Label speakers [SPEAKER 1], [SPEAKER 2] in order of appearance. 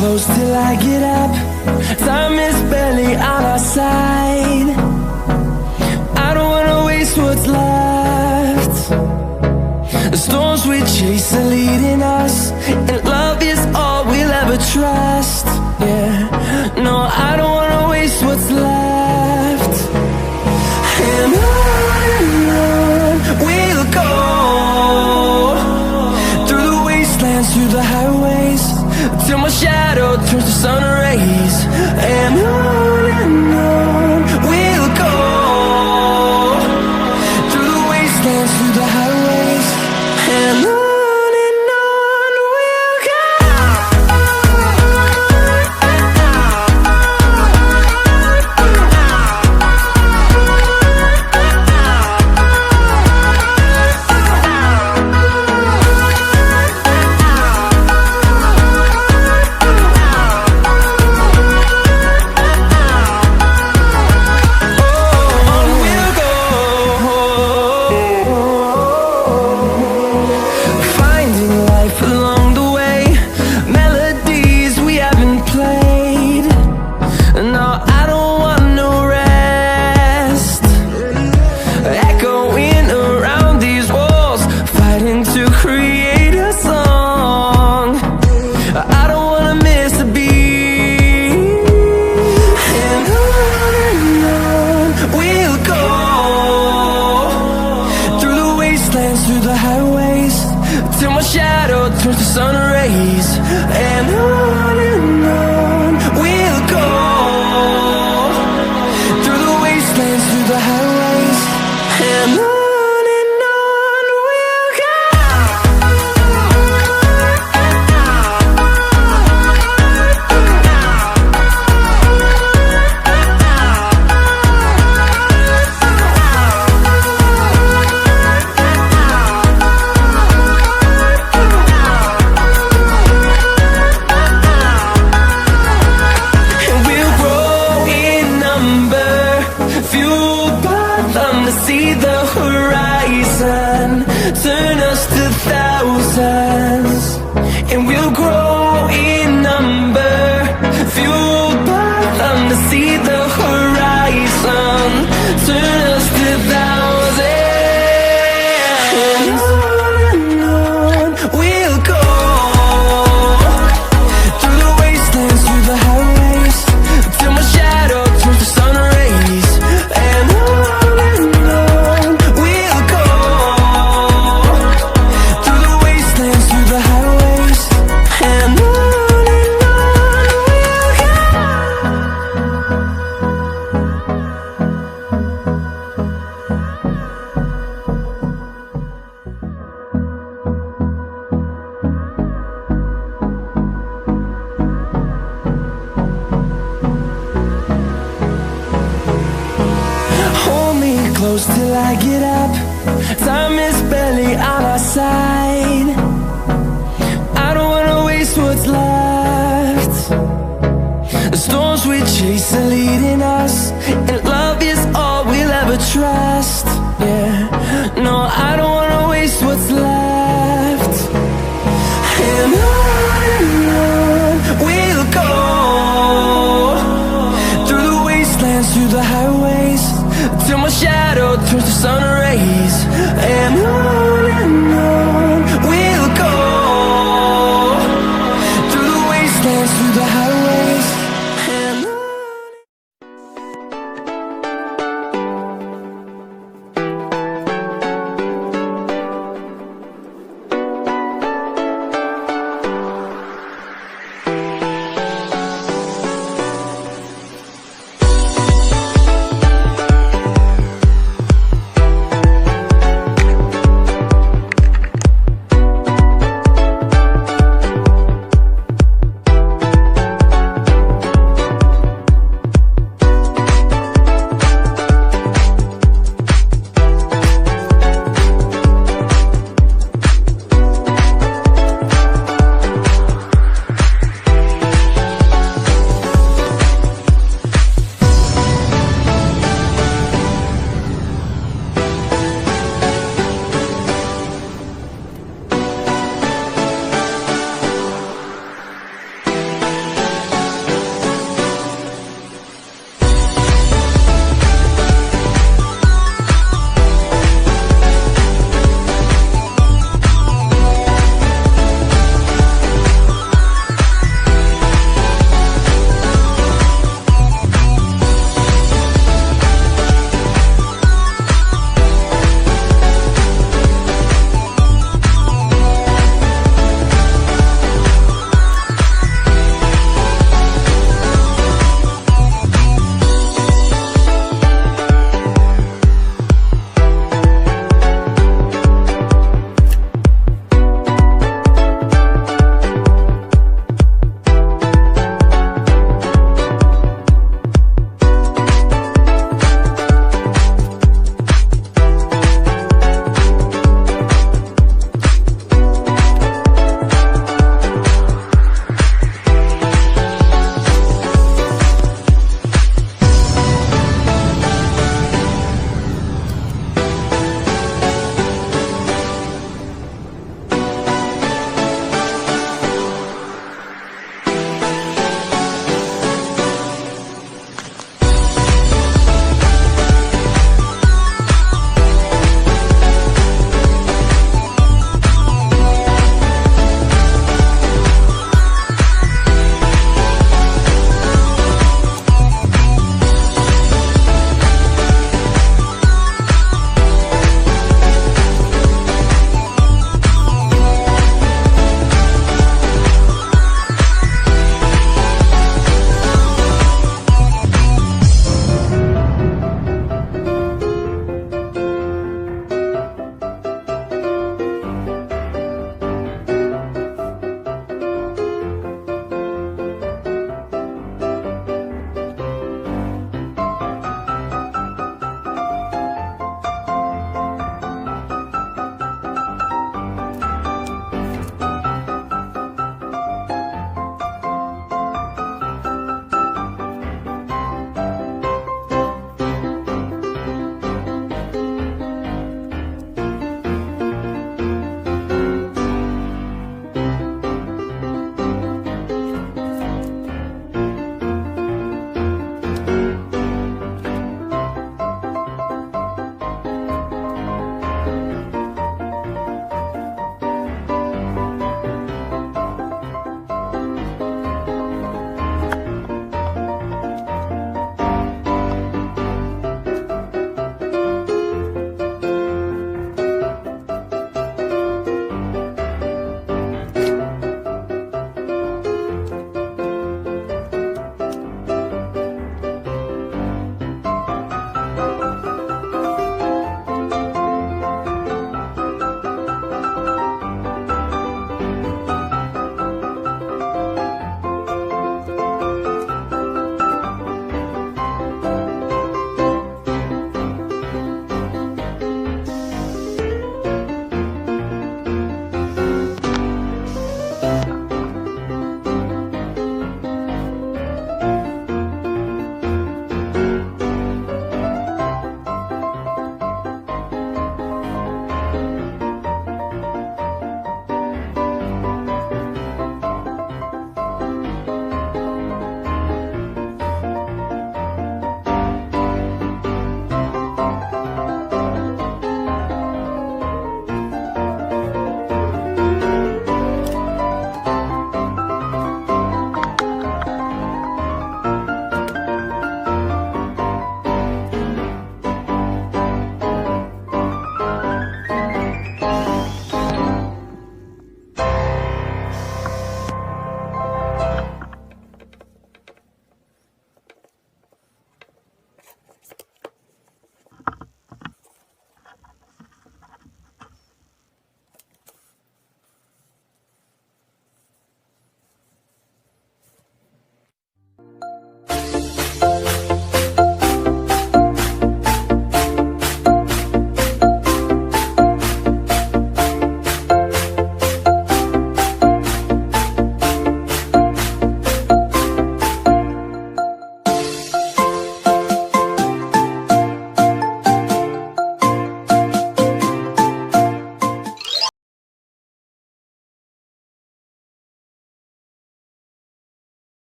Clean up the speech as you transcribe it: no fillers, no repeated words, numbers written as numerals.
[SPEAKER 1] close till I get up. Time is barely on our side. I don't wanna waste what's left. The storms we chase are leading us, and love is all we'll ever trust. Yeah, no, I don't wanna waste what's left. And on we'll go, through the wastelands, through the highways, till my shadow turns to sun rays. And on we'll go, through the wastelands, through the highways, and on we'll go. Through the highways, till my shadow turns to sun rays. And on we'll go, through the wastelands, through the highways, and on we'll go. See the horizon turn us to thousands, and we'll grow in number, fueled by them to see the horizon turn us to thousands. And on we'll go, through the wastelands, through the highways, till my shadow turns to sun rays. And close till I get up. Time is barely on our side. I don't wanna waste what's left. The storms we chase are leading us, and love is all we'll ever trust. Yeah, no, I don't wanna waste what's left. And on we'll go, through the wastelands, through the highways, till my shadow turns to sun rays. And on